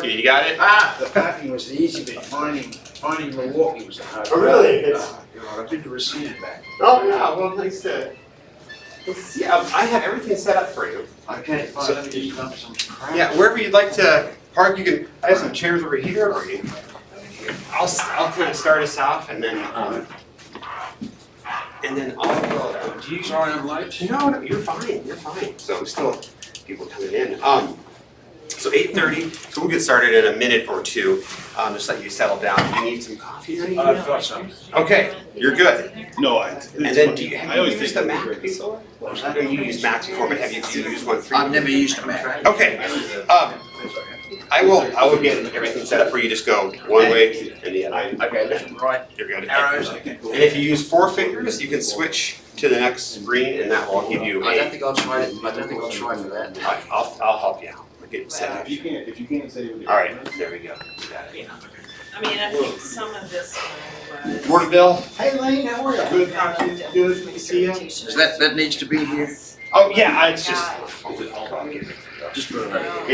parking. You got it? The parking was the easy bit. Finding Milwaukee was the hard Oh, really? I've been to Racine and back. Oh, yeah. Well, nice to see. I have everything set up for you. Okay, fine. Let me just dump some crap. Yeah, wherever you'd like to park, you can. I have some chairs over here, or you. I'll kind of start us off, and then I'll go. Do you? Sorry, I'm late. No, you're fine. You're fine. So still people coming in. So 8:30. So we'll get started in a minute or two. Just let you settle down. Do you need some coffee or anything? I've got some. Okay, you're good. No, And then have I you always used think a that Mac before? I know you used Macs before, but have you used one for I've never used a Mac. Okay. I will get everything set up for you. Just go one way and the other. Okay, left and right. You're good. Arrows. And if you use 4 fingers, you can switch to the next screen, and that will give you I don't a. think I'll try it. I don't think I'll try for that. I'll help you out. We'll get it set up. If you can't say it. All right. There we go. You got it. I mean, I think some of this one was. Morning, Bill. Hey, Lane, how are you? Good. Good. Good to see you. So that needs to be here. Oh yeah, it's just. Just put it right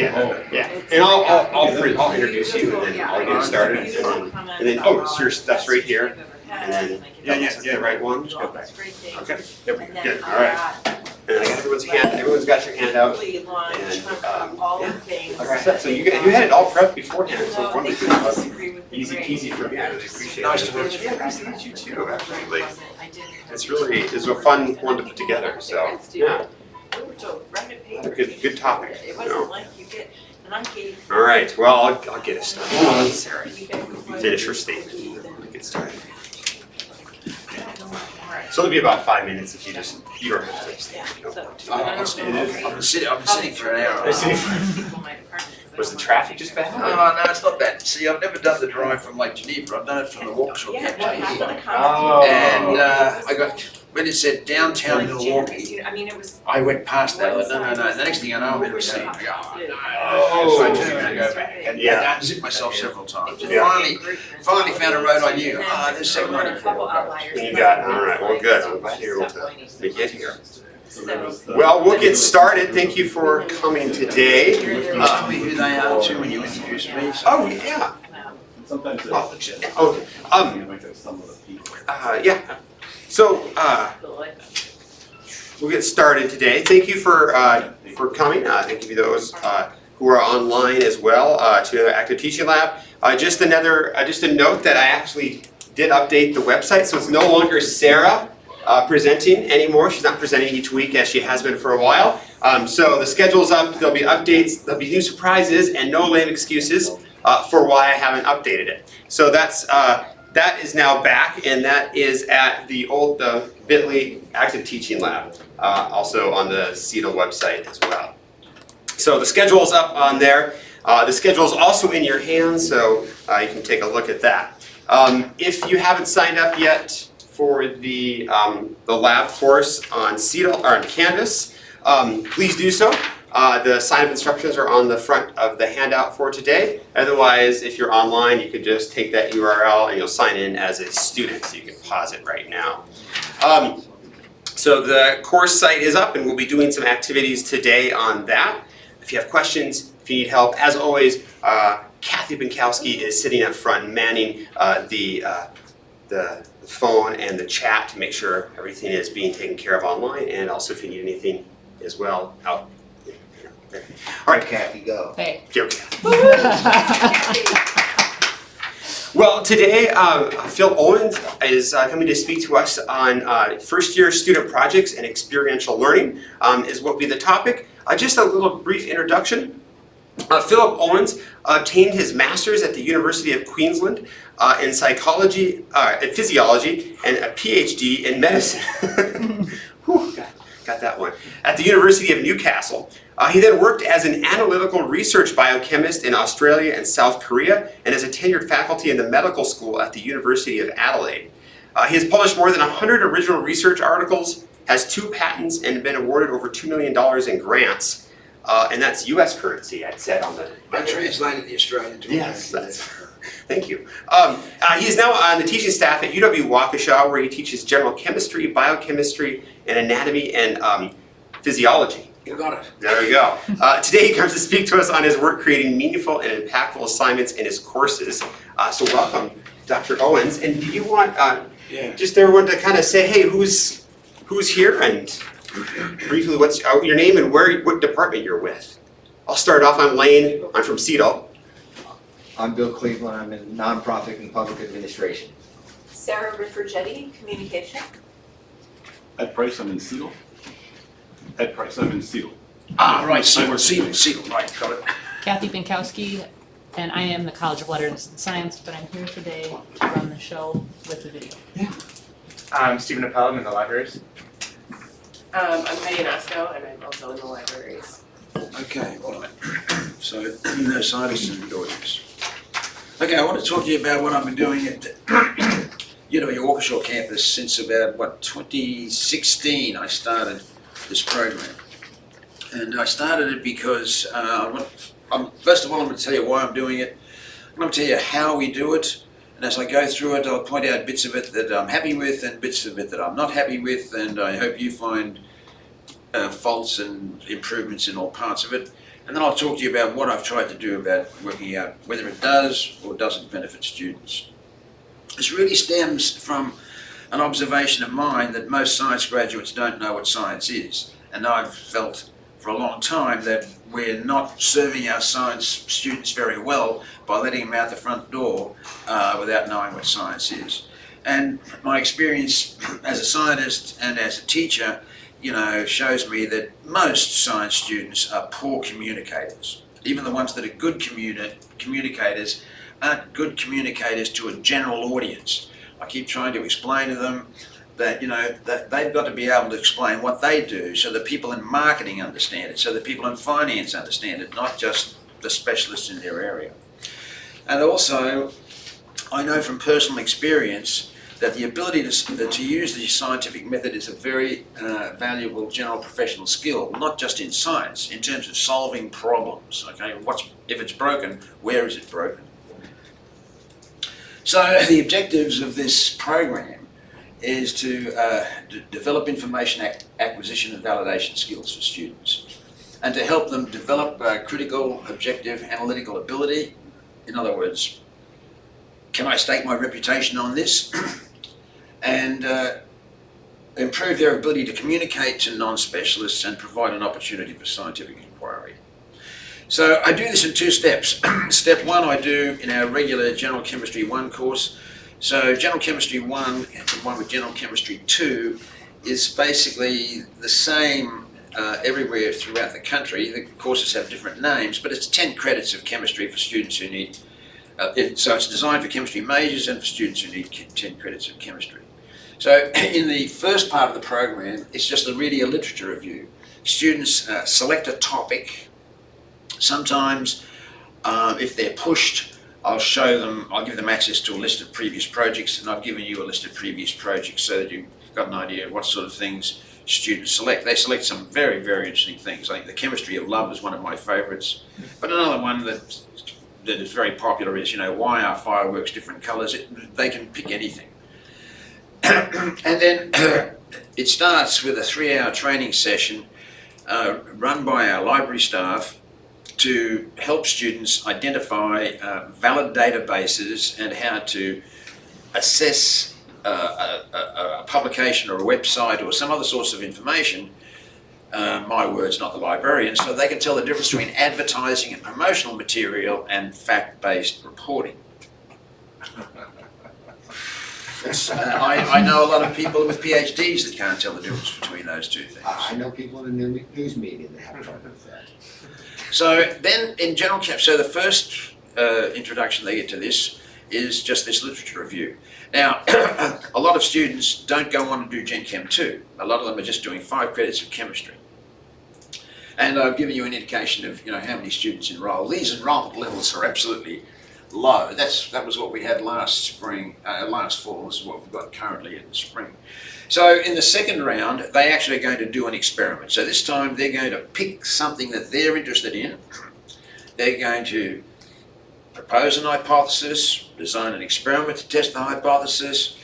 Yeah. And I'll introduce you, and then I'll get started, and then so your stuff's right here, and then the right one. Go back. Okay. Good. All right. And I got everyone's got your hand out. Complete lunch, And, all yeah. the things. Okay. So you had it all prepped beforehand, so No, they wonderful. couldn't disagree with the Easy grade. peasy for me. I really appreciate it. Nice to meet you. Yeah, nice to meet you too. Absolutely. I didn't. It's a fun one to put together. So yeah, We were told, write a paper. good topic. It You wasn't know. like you get, and I gave. All right. Well, I'll get us started. Hold on, Sarah. You get- Finish her statement. We'll get started. So it'll be about 5 minutes if you don't have to stay. Yeah, if you don't so- want to. I've been sitting for an hour. Was the traffic just bad? No, it's not bad. See, I've never done the drive from Lake Geneva. I've done it from the Vauxhall Yeah, Captain half of here. the Oh. And I got, when it said downtown Milwaukee, I mean, it was. I went past that. I went, no. The next thing I know, I'm in Racine. I go, Oh. So I turned around and go back. And Yeah. I zipped myself several times. And Yeah. finally found a road I knew. There's 794. You got it. All right. Well, good. I'm glad you're able to get here. Well, we'll get started. Thank you for coming today. Tell me who they are too when you introduce me. So. Oh yeah. Sometimes Oh, it's. okay. Some of the people. Yeah. So we'll get started today. Thank you for coming. Thank you to those who are online as well to the Active Teaching Lab. Just a note that I actually did update the website, so it's no longer Sarah presenting anymore. She's not presenting each week as she has been for a while. So the schedule's up. There'll be updates. There'll be new surprises and no lame excuses for why I haven't updated it. So that is now back, and that is at the old Bitly Active Teaching Lab, also on the CETL website as well. So the schedule is up on there. The schedule is also in your hands, so you can take a look at that. If you haven't signed up yet for the lab course on CETL or on Canvas, please do so. The sign-up instructions are on the front of the handout for today. Otherwise, if you're online, you can just take that URL and you'll sign in as a student, so you can pause it right now. So the course site is up, and we'll be doing some activities today on that. If you have questions, if you need help, as always, Kathy Binkowski is sitting up front manning the phone and the chat to make sure everything is being taken care of online, and also if you need anything as well out. All right, Kathy, go. Hey. okay. Well, today Phil Owens is coming to speak to us on first-year student projects and experiential learning is what will be the topic. Just a little brief introduction. Philip Owens obtained his master's at the University of Queensland in psychology and physiology and a PhD in medicine. Whew, got that one. At the University of Newcastle. He then worked as an analytical research biochemist in Australia and South Korea, and as a tenured faculty in the medical school at the University of Adelaide. He has published more than 100 original research articles, has 2 patents, and been awarded over $2 million in grants. And that's U.S. currency, I'd said on the... I translated the Australian to Yes, thank you. He is now on the teaching staff at UW Waukesha, where he teaches general chemistry, biochemistry, and anatomy and physiology. You got it. There we go. Today he comes to speak to us on his work creating meaningful and impactful assignments in his courses. So welcome, Dr. Owens. And do you want just everyone to kind of say, hey, who's here, and briefly what's your name and what department you're with? I'll start off. I'm Lane. I'm from CETL. I'm Bill Cleveland. I'm in nonprofit and public administration. Sarah Riffergetti, communication. Ed Price, I'm in Seal. Ed Price, I'm in Seal. Ah, right, seal, right, got it. Kathy Binkowski, and I am the College of Letters and Science, but I'm here today to run the show with the video. I'm Stephen Appel, I'm in the libraries. I'm Heidi Nasco, and I'm also in the libraries. Okay, all right. So, no scientists in the audience. Okay, I want to talk to you about what I've been doing at University of Waukesha campus since about, 2016 I started this program. And I started it because, first of all, I'm going to tell you why I'm doing it. I'm going to tell you how we do it. And as I go through it, I'll point out bits of it that I'm happy with and bits of it that I'm not happy with. And I hope you find faults and improvements in all parts of it. And then I'll talk to you about what I've tried to do about working out whether it does or doesn't benefit students. This really stems from an observation of mine that most science graduates don't know what science is. And I've felt for a long time that we're not serving our science students very well by letting them out the front door without knowing what science is. And my experience as a scientist and as a teacher, shows me that most science students are poor communicators. Even the ones that are good communicators aren't good communicators to a general audience. I keep trying to explain to them that, that they've got to be able to explain what they do so that people in marketing understand it, so that people in finance understand it, not just the specialists in their area. And also, I know from personal experience that the ability to use the scientific method is a very valuable general professional skill, not just in science, in terms of solving problems. Okay, if it's broken, where is it broken? So the objectives of this program is to develop information acquisition and validation skills for students, and to help them develop critical, objective, analytical ability. In other words, can I stake my reputation on this? And improve their ability to communicate to non-specialists and provide an opportunity for scientific inquiry. So I do this in two steps. Step one I do in our regular General Chemistry 1 course. So General Chemistry 1, combined with General Chemistry 2, is basically the same everywhere throughout the country. The courses have different names, but it's 10 credits of chemistry for students who need, so it's designed for chemistry majors and for students who need 10 credits of chemistry. So in the first part of the program, it's just really a literature review. Students select a topic. Sometimes, if they're pushed, I'll give them access to a list of previous projects, and I've given you a list of previous projects so that you've got an idea of what sort of things students select. They select some very, very interesting things. I think the chemistry of love is one of my favorites. But another one that is very popular is, why are fireworks different colors? They can pick anything. And then it starts with a 3-hour training session run by our library staff to help students identify valid databases and how to assess a publication or a website or some other source of information, my words, not the librarian, so they can tell the difference between advertising and promotional material and fact-based reporting. I know a lot of people with PhDs that can't tell the difference between those two things. I know people in the news media that have trouble with that. So then in General Chem, so the first introduction they get to this is just this literature review. Now, a lot of students don't go on to do Gen Chem 2. A lot of them are just doing 5 credits of chemistry. And I've given you an indication of how many students enroll. These enrollment levels are absolutely low. That was what we had last spring, last fall. This is what we've got currently in the spring. So in the second round, they actually are going to do an experiment. So this time they're going to pick something that they're interested in. They're going to propose an hypothesis, design an experiment to test the hypothesis,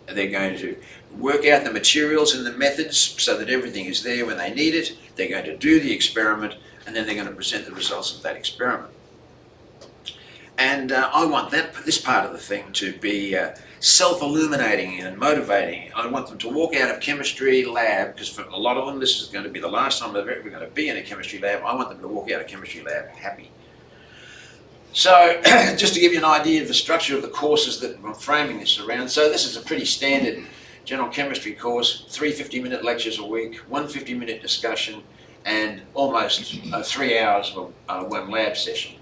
and they're going to work out the materials and the methods so that everything is there when they need it. They're going to do the experiment, and then they're going to present the results of that experiment. And I want this part of the thing to be self-illuminating and motivating. I want them to walk out of chemistry lab, because for a lot of them this is going to be the last time they're ever going to be in a chemistry lab. I want them to walk out of chemistry lab happy. So just to give you an idea of the structure of the courses that I'm framing this around, so this is a pretty standard general chemistry course, 3 50-minute lectures a week, 1 50-minute discussion, and almost 3 hours of one lab session.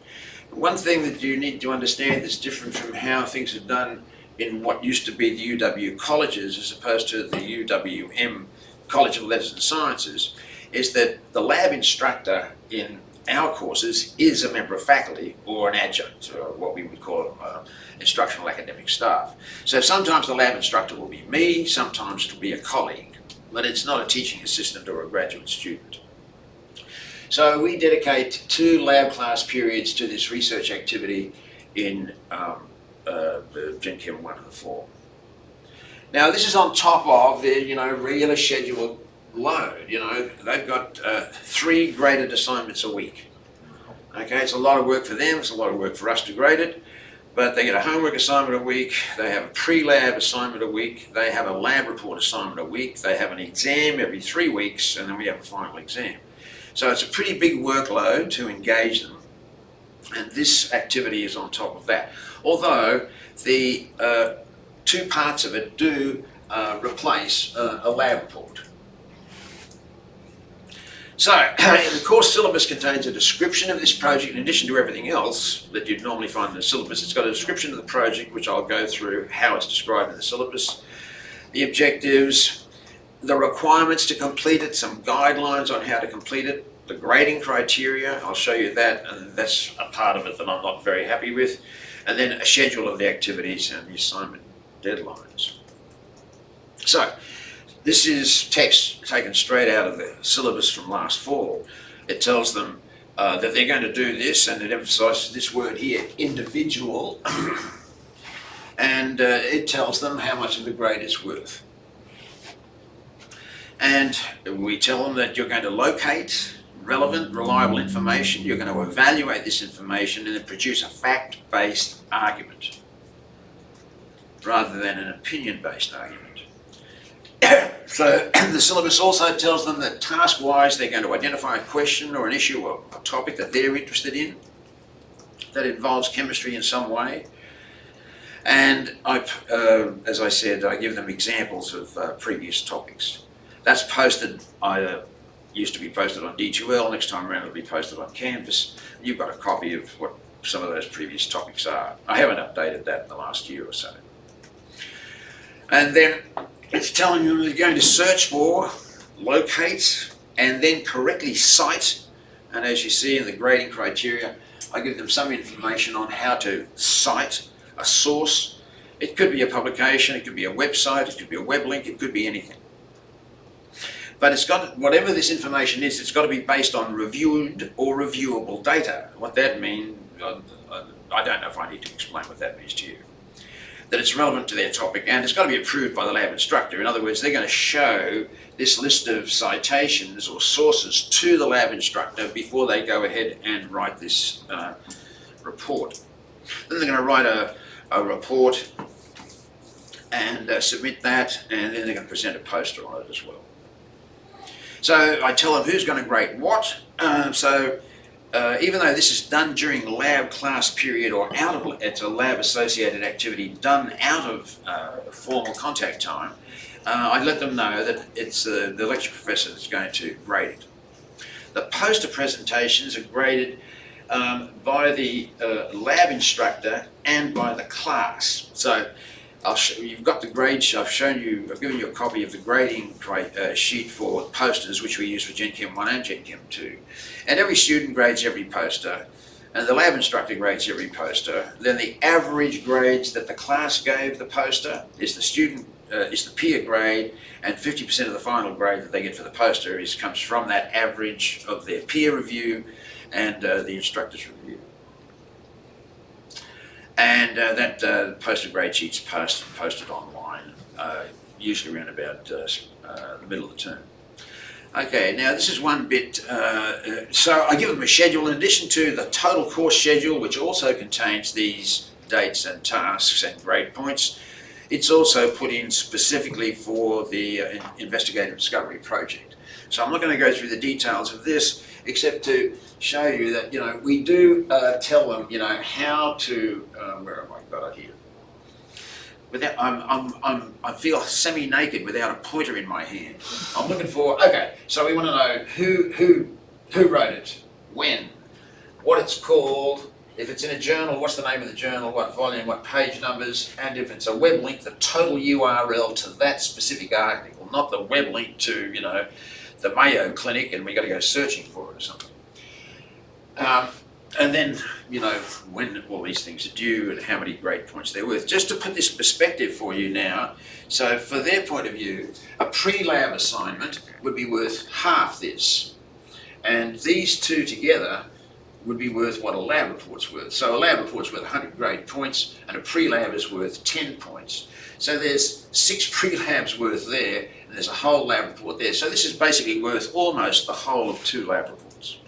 One thing that you need to understand that's different from how things are done in what used to be the UW colleges as opposed to the UWM College of Letters and Sciences is that the lab instructor in our courses is a member of faculty or an adjunct, or what we would call instructional academic staff. So sometimes the lab instructor will be me, sometimes it'll be a colleague, but it's not a teaching assistant or a graduate student. So we dedicate 2 lab class periods to this research activity in the Gen Chem 1 and 4. Now this is on top of their regular scheduled load. They've got 3 graded assignments a week. Okay, it's a lot of work for them, it's a lot of work for us to grade it, but they get a homework assignment a week, they have a pre-lab assignment a week, they have a lab report assignment a week, they have an exam every 3 weeks, and then we have a final exam. So it's a pretty big workload to engage them, and this activity is on top of that. Although the 2 parts of it do replace a lab report. So the course syllabus contains a description of this project in addition to everything else that you'd normally find in the syllabus. It's got a description of the project, which I'll go through how it's described in the syllabus, the objectives, the requirements to complete it, some guidelines on how to complete it, the grading criteria, I'll show you that, and that's a part of it that I'm not very happy with, and then a schedule of the activities and the assignment deadlines. So this is text taken straight out of the syllabus from last fall. It tells them that they're going to do this, and it emphasises this word here, individual, and it tells them how much of the grade it's worth. And we tell them that you're going to locate relevant, reliable information, you're going to evaluate this information and then produce a fact-based argument rather than an opinion-based argument. So the syllabus also tells them that task-wise they're going to identify a question or an issue or a topic that they're interested in that involves chemistry in some way. And as I said, I give them examples of previous topics. That's posted, used to be posted on D2L, next time around it'll be posted on Canvas. You've got a copy of what some of those previous topics are. I haven't updated that in the last year or so. And then it's telling them they're going to search for, locate, and then correctly cite. And as you see in the grading criteria, I give them some information on how to cite a source. It could be a publication, it could be a website, it could be a web link, it could be anything. But it's got, whatever this information is, it's got to be based on reviewed or reviewable data. What that means, I don't know if I need to explain what that means to you. That it's relevant to their topic, and it's got to be approved by the lab instructor. In other words, they're going to show this list of citations or sources to the lab instructor before they go ahead and write this report. Then they're going to write a report and submit that, and then they're going to present a poster on it as well. So I tell them who's going to grade what. Even though this is done during lab class period or out of, it's a lab associated activity done out of formal contact time, I let them know that it's the lecture professor that's going to grade it. The poster presentations are graded by the lab instructor and by the class. So you've got the grade sheet. I've given you a copy of the grading sheet for posters, which we use for Gen Chem 1 and Gen Chem 2. And every student grades every poster, and the lab instructor grades every poster. Then the average grades that the class gave the poster is the peer grade, and 50% of the final grade that they get for the poster comes from that average of their peer review and the instructor's review. And that poster grade sheet's posted online usually around about the middle of the term. Okay, now this is one bit, so I give them a schedule in addition to the total course schedule, which also contains these dates and tasks and grade points. It's also put in specifically for the investigative discovery project. So I'm not going to go through the details of this, except to show you that, we do tell them, how to, where have I got it here? Without, I feel semi-naked without a pointer in my hand. I'm looking for, okay, so we want to know who wrote it, when, what it's called, if it's in a journal, what's the name of the journal, what volume, what page numbers, and if it's a web link, the total URL to that specific article, not the web link to, the Mayo Clinic and we got to go searching for it or something. And then, when all these things are due and how many grade points they're worth. Just to put this in perspective for you now, so for their point of view, a pre-lab assignment would be worth half this. And these two together would be worth what a lab report's worth. So a lab report's worth 100 grade points and a pre-lab is worth 10 points. So there's 6 pre-labs worth there and there's a whole lab report there. So this is basically worth almost the whole of 2 lab reports.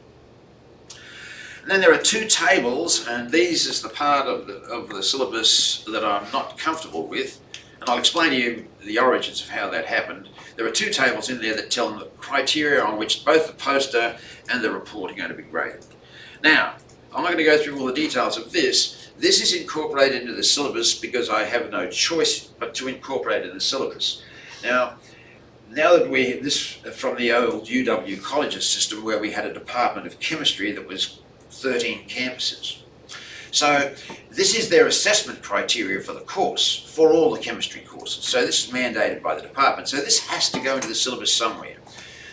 And then there are 2 tables, and these is the part of the syllabus that I'm not comfortable with, and I'll explain to you the origins of how that happened. There are 2 tables in there that tell them the criteria on which both the poster and the report are going to be graded. Now, I'm not going to go through all the details of this. This is incorporated into the syllabus because I have no choice but to incorporate it in the syllabus. Now that this from the old UW colleges system where we had a department of chemistry that was 13 campuses. So this is their assessment criteria for the course, for all the chemistry courses. So this is mandated by the department. So this has to go into the syllabus somewhere.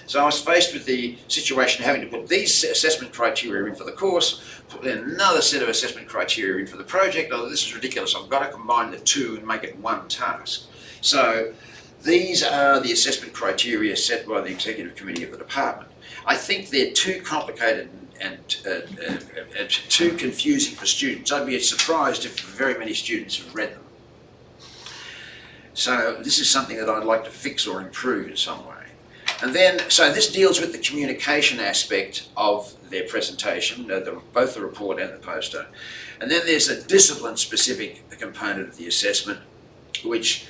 So I was faced with the situation of having to put these assessment criteria in for the course, put in another set of assessment criteria in for the project. Oh, this is ridiculous. I've got to combine the 2 and make it one task. So these are the assessment criteria set by the executive committee of the department. I think they're too complicated and too confusing for students. I'd be surprised if very many students have read them. So this is something that I'd like to fix or improve in some way. And then, so this deals with the communication aspect of their presentation, both the report and the poster. And then there's a discipline-specific component of the assessment, which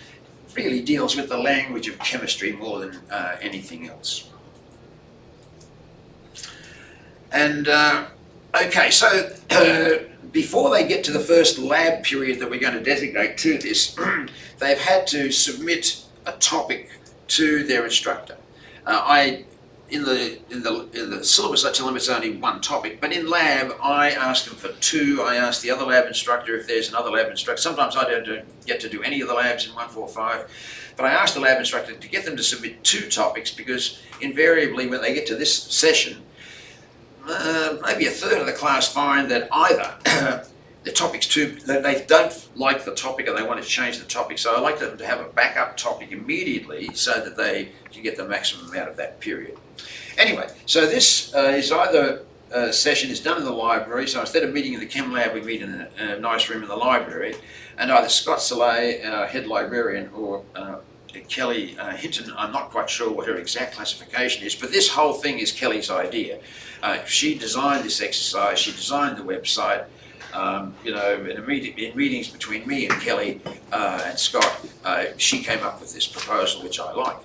really deals with the language of chemistry more than anything else. And okay, so before they get to the first lab period that we're going to designate to this, they've had to submit a topic to their instructor. In the syllabus I tell them it's only one topic, but in lab I ask them for 2. I ask the other lab instructor if there's another lab instructor. Sometimes I don't get to do any of the labs in 145, but I ask the lab instructor to get them to submit 2 topics because invariably when they get to this session, maybe a third of the class find that either the topic's that they don't like the topic and they want to change the topic. So I like them to have a backup topic immediately so that they can get the maximum out of that period. Anyway, so this is either session is done in the library, so instead of meeting in the chem lab, we meet in a nice room in the library, and either Scott Soleil, our head librarian, or Kelly Hinton, I'm not quite sure what her exact classification is, but this whole thing is Kelly's idea. She designed this exercise, she designed the website. In meetings between me and Kelly and Scott, she came up with this proposal, which I like.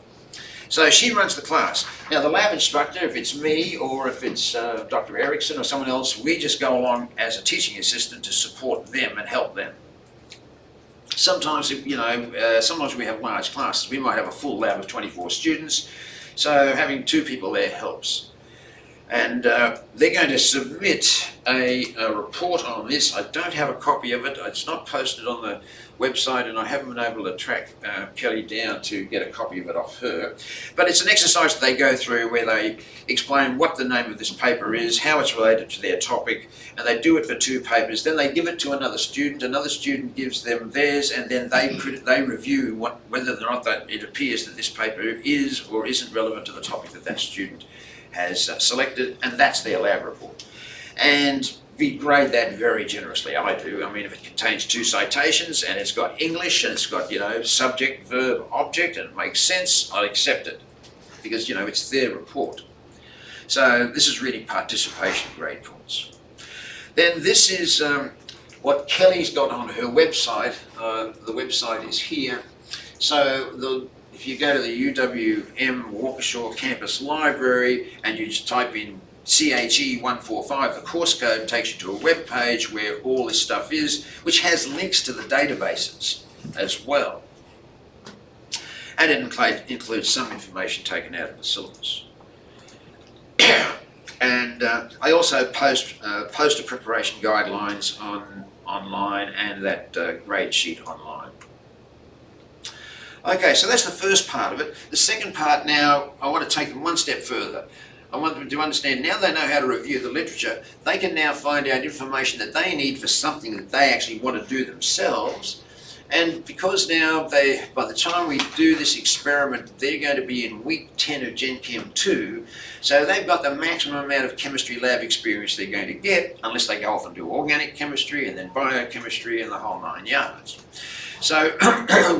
So she runs the class. Now the lab instructor, if it's me or if it's Dr. Erickson or someone else, we just go along as a teaching assistant to support them and help them. Sometimes, sometimes we have large classes. We might have a full lab of 24 students, so having 2 people there helps. And they're going to submit a report on this. I don't have a copy of it. It's not posted on the website and I haven't been able to track Kelly down to get a copy of it off her. But it's an exercise that they go through where they explain what the name of this paper is, how it's related to their topic, and they do it for 2 papers. Then they give it to another student gives them theirs, and then they review whether or not that it appears that this paper is or isn't relevant to the topic that that student has selected, and that's their lab report. And we grade that very generously. I do. I mean, if it contains 2 citations and it's got English and it's got, subject, verb, object, and it makes sense, I'll accept it because, it's their report. So this is really participation grade points. Then this is what Kelly's got on her website. The website is here. So if you go to the UWM Walkinshaw Campus Library and you just type in CHE 145, the course code takes you to a web page where all this stuff is, which has links to the databases as well. And it includes some information taken out of the syllabus. And I also post poster preparation guidelines online and that grade sheet online. Okay, so that's the first part of it. The second part now, I want to take them one step further. I want them to understand, now they know how to review the literature, they can now find out information that they need for something that they actually want to do themselves. And because now by the time we do this experiment, they're going to be in week 10 of Gen Chem 2, so they've got the maximum amount of chemistry lab experience they're going to get, unless they go off and do organic chemistry and then biochemistry and the whole 9 yards. So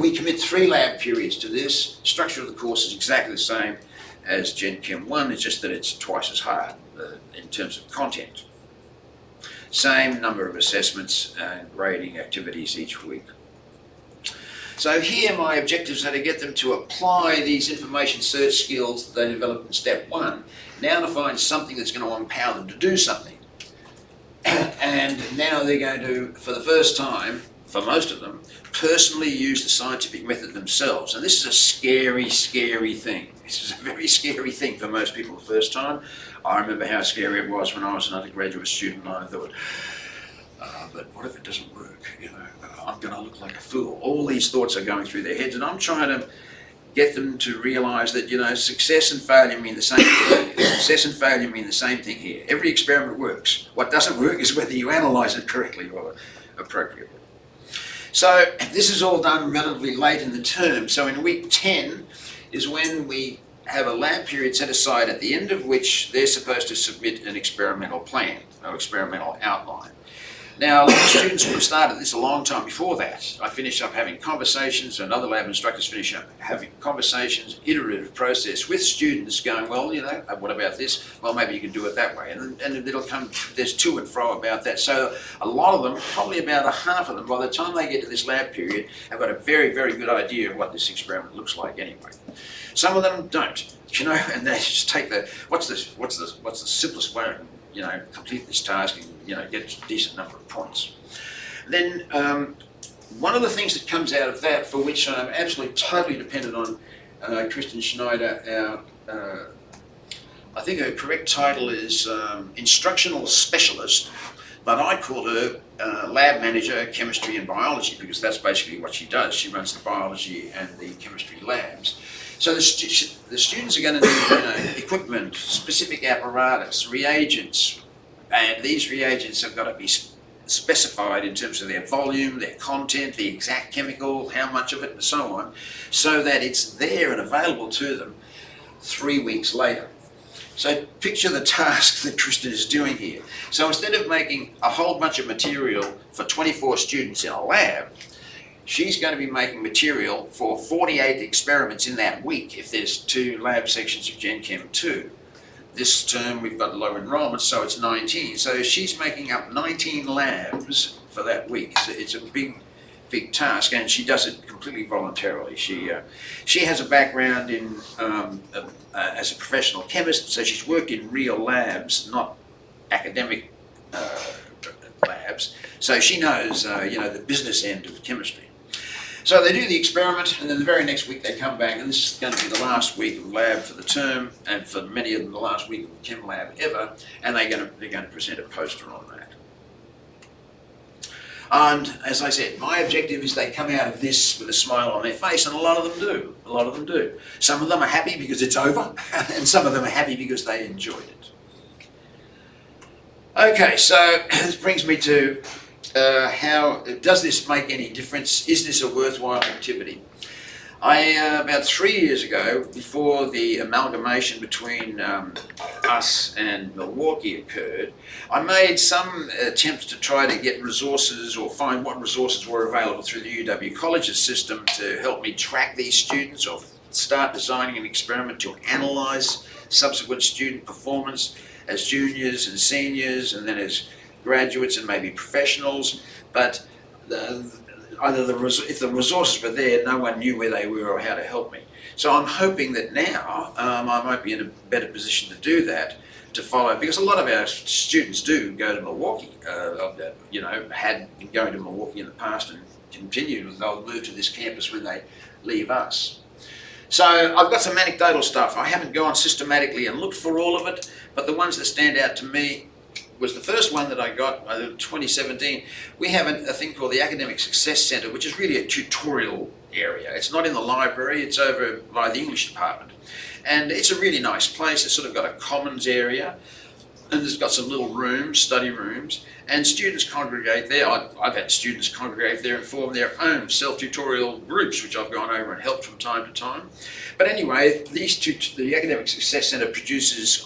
we commit 3 lab periods to this. Structure of the course is exactly the same as Gen Chem 1, it's just that it's twice as hard in terms of content. Same number of assessments and grading activities each week. So here my objectives are to get them to apply these information search skills that they developed in step 1, now to find something that's going to empower them to do something. And now they're going to, for the first time, for most of them, personally use the scientific method themselves. And this is a scary, scary thing. This is a very scary thing for most people the first time. I remember how scary it was when I was an undergraduate student and I thought, but what if it doesn't work? I'm going to look like a fool. All these thoughts are going through their heads, and I'm trying to get them to realise that, success and failure mean the same thing. Success and failure mean the same thing here. Every experiment works. What doesn't work is whether you analyse it correctly or appropriately. So this is all done relatively late in the term. So in week 10 is when we have a lab period set aside at the end of which they're supposed to submit an experimental plan or experimental outline. Now, a lot of students would have started this a long time before that. I finished up having conversations, and other lab instructors finish up having conversations, iterative process with students going, well, what about this? Well, maybe you can do it that way. And it'll come, there's to and fro about that. So a lot of them, probably about a half of them, by the time they get to this lab period, have got a very, very good idea of what this experiment looks like anyway. Some of them don't, and they just take what's the simplest way to, complete this task and, get a decent number of points. Then one of the things that comes out of that, for which I'm absolutely totally dependent on Kristen Schneider, I think her correct title is instructional specialist, but I call her lab manager, chemistry and biology, because that's basically what she does. She runs the biology and the chemistry labs. So the students are going to need equipment, specific apparatus, reagents, and these reagents have got to be specified in terms of their volume, their content, the exact chemical, how much of it, and so on, so that it's there and available to them 3 weeks later. So picture the task that Kristen is doing here. So instead of making a whole bunch of material for 24 students in a lab, she's going to be making material for 48 experiments in that week if there's 2 lab sections of Gen Chem 2. This term we've got low enrollment, so it's 19. So she's making up 19 labs for that week. It's a big, big task, and she does it completely voluntarily. She has a background in as a professional chemist, so she's worked in real labs, not academic labs. So she knows, the business end of chemistry. So they do the experiment, and then the very next week they come back, and this is going to be the last week of lab for the term, and for many of them the last week of chem lab ever, and they're going to present a poster on that. And as I said, my objective is they come out of this with a smile on their face, and a lot of them do. A lot of them do. Some of them are happy because it's over, and some of them are happy because they enjoyed it. Okay, so this brings me to how does this make any difference? Is this a worthwhile activity? About 3 years ago, before the amalgamation between us and Milwaukee occurred, I made some attempts to try to get resources or find what resources were available through the UW Colleges system to help me track these students or start designing an experiment to analyse subsequent student performance as juniors and seniors and then as graduates and maybe professionals. But if the resources were there, no one knew where they were or how to help me. So I'm hoping that now I might be in a better position to do that, to follow, because a lot of our students do go to Milwaukee, had been going to Milwaukee in the past and continue, they'll move to this campus when they leave us. So I've got some anecdotal stuff. I haven't gone systematically and looked for all of it, but the ones that stand out to me was the first one that I got in 2017. We have a thing called the Academic Success Centre, which is really a tutorial area. It's not in the library, it's over by the English department. And it's a really nice place. It's sort of got a commons area, and it's got some little rooms, study rooms, and students congregate there. I've had students congregate there and form their own self-tutorial groups, which I've gone over and helped from time to time. But anyway, the Academic Success Centre produces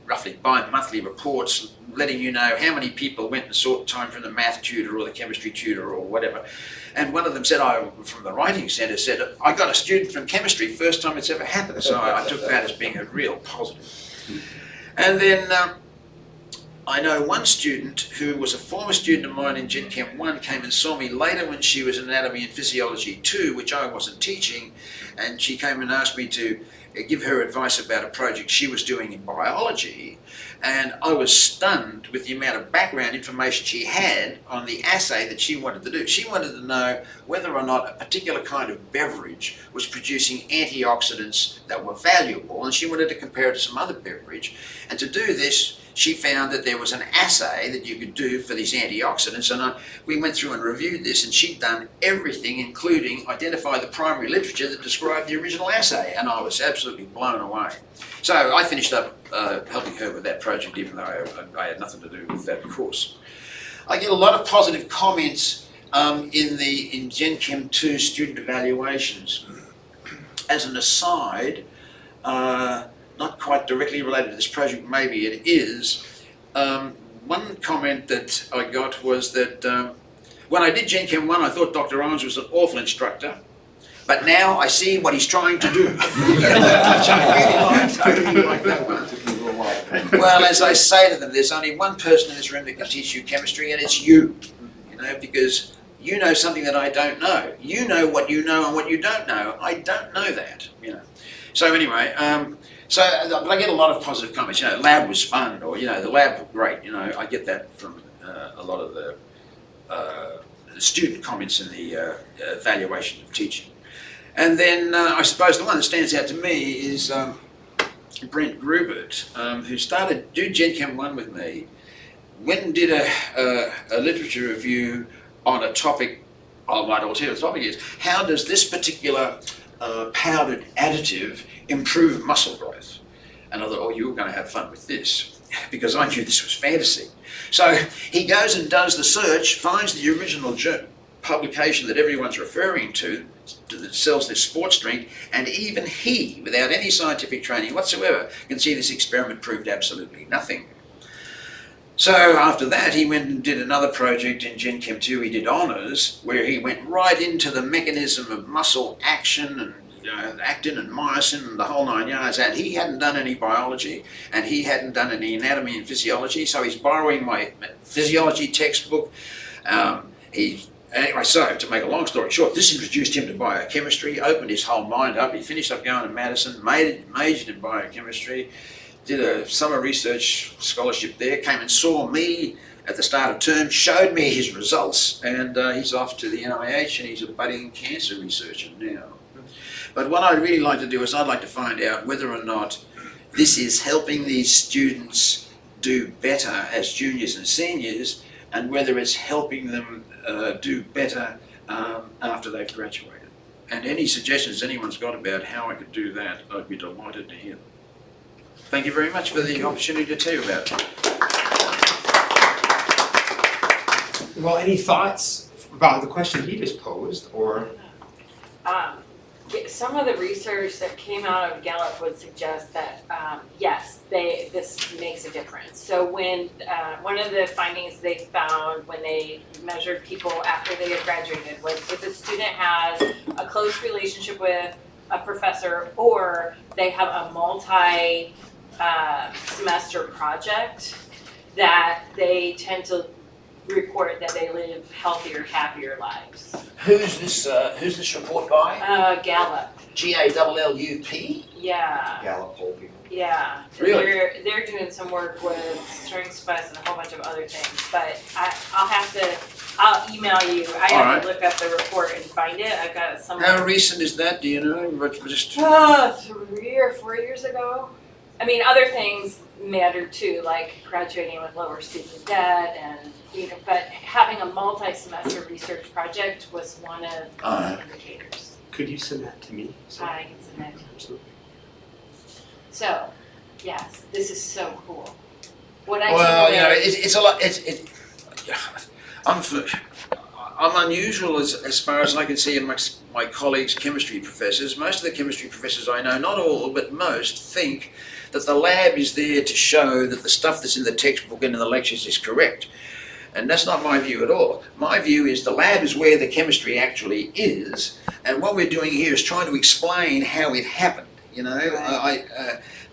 roughly bi-monthly reports letting you know how many people went and sought time from the math tutor or the chemistry tutor or whatever. And one of them said, from the writing centre, said, I got a student from chemistry, first time it's ever happened. So I took that as being a real positive. And then I know one student who was a former student of mine in Gen Chem 1 came and saw me later when she was in Anatomy and Physiology 2, which I wasn't teaching, and she came and asked me to give her advice about a project she was doing in biology, and I was stunned with the amount of background information she had on the assay that she wanted to do. She wanted to know whether or not a particular kind of beverage was producing antioxidants that were valuable, and she wanted to compare it to some other beverage. And to do this, she found that there was an assay that you could do for these antioxidants, and we went through and reviewed this, and she'd done everything, including identify the primary literature that described the original assay, and I was absolutely blown away. So I finished up helping her with that project, even though I had nothing to do with that course. I get a lot of positive comments in Gen Chem 2 student evaluations. As an aside, not quite directly related to this project, maybe it is. One comment that I got was that when I did Gen Chem 1, I thought Dr. Owens was an awful instructor, but now I see what he's trying to do. I really like that one. Well, as I say to them, there's only one person in this room that can teach you chemistry, and it's you. Because you know something that I don't know. You know what you know and what you don't know. I don't know that. So anyway. So I get a lot of positive comments. Lab was fun, or the lab was great. I get that from a lot of the student comments in the evaluation of teaching. And then I suppose the one that stands out to me is Brent Grubert, who started do Gen Chem 1 with me, went and did a literature review on a topic. I might all tell you the topic is, how does this particular powdered additive improve muscle growth? And I thought, oh, you were going to have fun with this, because I knew this was fantasy. So he goes and does the search, finds the original publication that everyone's referring to that sells this sports drink, and even he, without any scientific training whatsoever, can see this experiment proved absolutely nothing. So after that, he went and did another project in Gen Chem 2. He did honours, where he went right into the mechanism of muscle action and actin and myosin and the whole 9 yards, and he hadn't done any biology and he hadn't done any anatomy and physiology, so he's borrowing my physiology textbook. Anyway, so to make a long story short, this introduced him to biochemistry, opened his whole mind up. He finished up going to Madison, majored in biochemistry, did a summer research scholarship there, came and saw me at the start of term, showed me his results, and he's off to the NIH and he's a budding cancer researcher now. But what I'd really like to do is I'd like to find out whether or not this is helping these students do better as juniors and seniors, and whether it's helping them do better after they've graduated. And any suggestions anyone's got about how I could do that, I'd be delighted to hear them. Thank you very much for the opportunity to tell you about it. Well, any thoughts about the question he just posed, or? some of the research that came out of Gallup would suggest that, yes, this makes a difference. So when, one of the findings they found when they measured people after they had graduated was if a student has a close relationship with a professor or they have a semester project, that they tend to report that they live healthier, happier lives. Who's this report by? Gallup, GALLUP? yeah. Gallup poll people. Yeah, Really? they're doing some work with Strengths Quest and a whole bunch of other things, but I'll email you, I have to look up the report and find it, I've got some. How recent is that, do you know? But just 3 or 4 years ago. I mean, other things matter too, like graduating with lower student debt and, but having a multi-semester research project was one of the indicators. Could you send that to me? I can send that to you. Absolutely. So, yes, this is so cool. What I well, take you know, away, it's a lot. I'm unusual as far as I can see in my colleagues, chemistry professors. Most of the chemistry professors I know, not all, but most, think that the lab is there to show that the stuff that's in the textbook and in the lectures is correct. And that's not my view at all. My view is the lab is where the chemistry actually is, and what we're doing here is trying to explain how it happened. You know,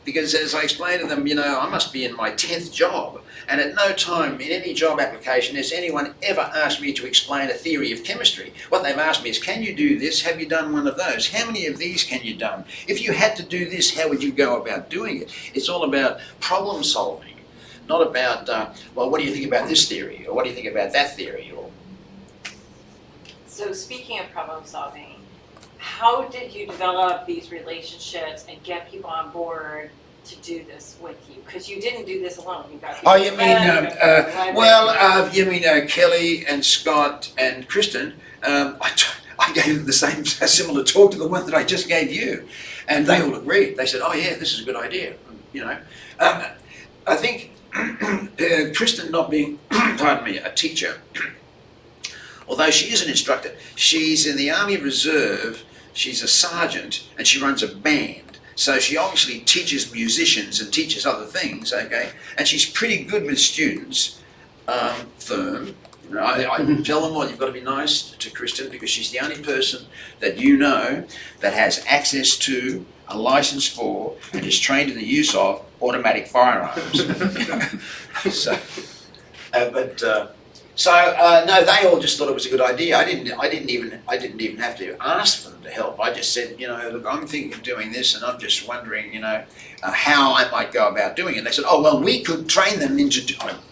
because as I explained to them, you know, I must be in my 10th job, and at no time in any job application has anyone ever asked me to explain a theory of chemistry. What they've asked me is, can you do this? Have you done one of those? How many of these can you do? If you had to do this, how would you go about doing it? It's all about problem solving, not about, well, what do you think about this theory? Or what do you think about that theory? Or so speaking of problem solving, how did you develop these relationships and get people on board to do this with you? Because you didn't do this alone. You got people you mean Kelly and Scott and Kristen? I gave them the same similar talk to the one that I just gave you, and they all agreed. They said, "Oh yeah, this is a good idea." You know, I think Kristen not being, pardon me, a teacher, although she is an instructor, she's in the Army Reserve. She's a sergeant and she runs a band. So she obviously teaches musicians and teaches other things, okay? And she's pretty good with students, firm. You know, I tell them, well, you've got to be nice to Kristen because she's the only person that you know that has access to, a license for, and is trained in the use of automatic firearms. No, they all just thought it was a good idea. I didn't even have to ask for them to help. I just said, you know, look, I'm thinking of doing this, and I'm just wondering, you know, how I might go about doing it. And they said, oh well, we could train them into.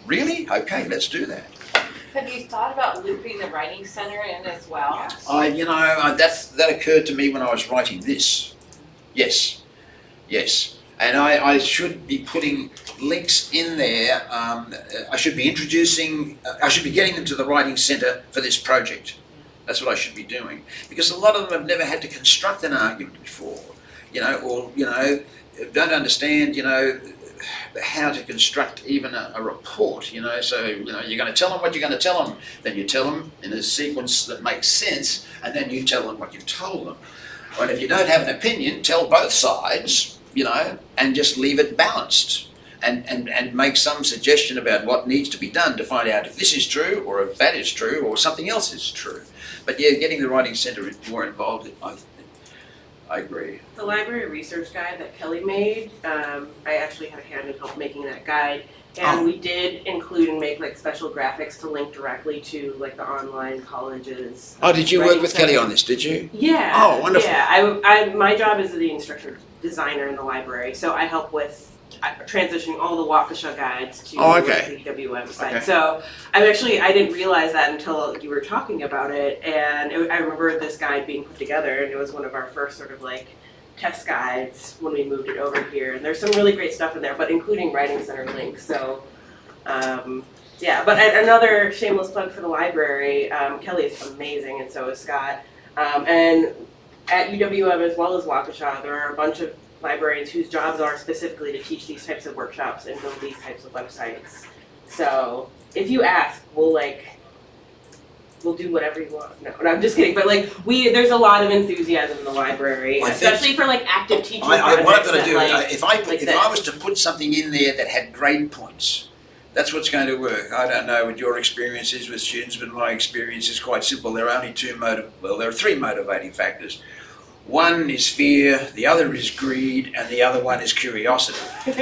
Really? Okay, let's do that. Have you thought about looping the Writing Center in as well? That occurred to me when I was writing this. Yes. And I should be putting links in there. I should be getting them to the Writing Centre for this project. That's what I should be doing. Because a lot of them have never had to construct an argument before, you know, or, you know, don't understand, you know, how to construct even a report, you know. So, you know, you're going to tell them what you're going to tell them. Then you tell them in a sequence that makes sense, and then you tell them what you've told them. And if you don't have an opinion, tell both sides, you know, and just leave it balanced and make some suggestion about what needs to be done to find out if this is true or if that is true or something else is true. But yeah, getting the Writing Centre more involved, I agree. The library research guide that Kelly made, I actually had a hand in help making that guide. And we did include and make like special graphics to link directly to like the online colleges. Oh, did you work Writing with Center. Kelly on this, did you? Yeah. Oh, wonderful. Yeah, my job is the instructor designer in the library, so I help with transitioning all the Waukesha guides to the EWM site. Okay. So I didn't realize that until you were talking about it, and I remember this guide being put together, and it was one of our first sort of like test guides when we moved it over here. And there's some really great stuff in there, but including Writing Center links. So yeah, but another shameless plug for the library, Kelly is amazing, and so is Scott. And at UWM as well as Waukesha, there are a bunch of librarians whose jobs are specifically to teach these types of workshops and build these types of websites. So if you ask, we'll like we'll do whatever you want. No, I'm just kidding. But like there's a lot of enthusiasm in the library, I think- especially for like active teaching what I've projects got to that, do, like, if I this. was to put something in there that had grade points, that's what's going to work. I don't know what your experience is with students, but my experience is quite simple. There are only there are three motivating factors. One is fear, the other is greed, and the other one is curiosity.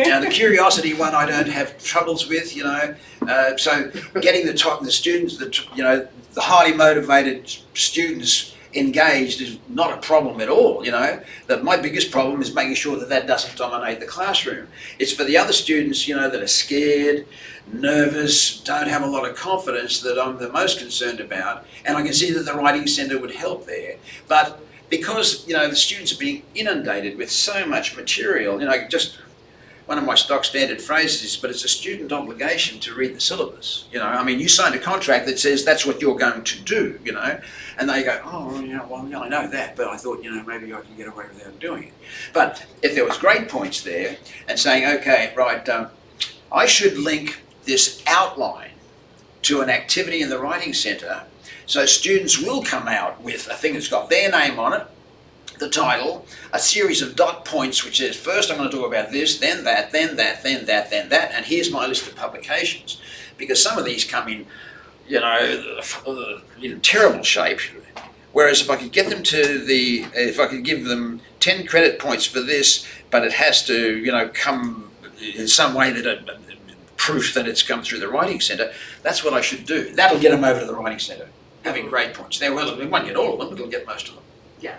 Now, the curiosity one I don't have troubles with, so getting the students, the highly motivated students engaged is not a problem at all, That my biggest problem is making sure that doesn't dominate the classroom. It's for the other students, that are scared, nervous, don't have a lot of confidence that I'm the most concerned about, and I can see that the Writing Centre would help there. But because, the students are being inundated with so much material, just one of my stock standard phrases is, but it's a student obligation to read the syllabus. You signed a contract that says that's what you're going to do, and they go, oh, I know that, but I thought, maybe I can get away without doing it. But if there was grade points there and saying, okay, right, I should link this outline to an activity in the Writing Centre, so students will come out with a thing that's got their name on it, the title, a series of dot points which says, first I'm going to talk about this, then that, then that, then that, then that, and here's my list of publications. Because some of these come in, in terrible shape. Whereas if I could get them if I could give them 10 credit points for this, but it has to, come in some way that proof that it's come through the Writing Centre, that's what I should do. That'll get them over to the Writing Centre, having grade points. It won't get all of them, but it'll get most of them. Yeah.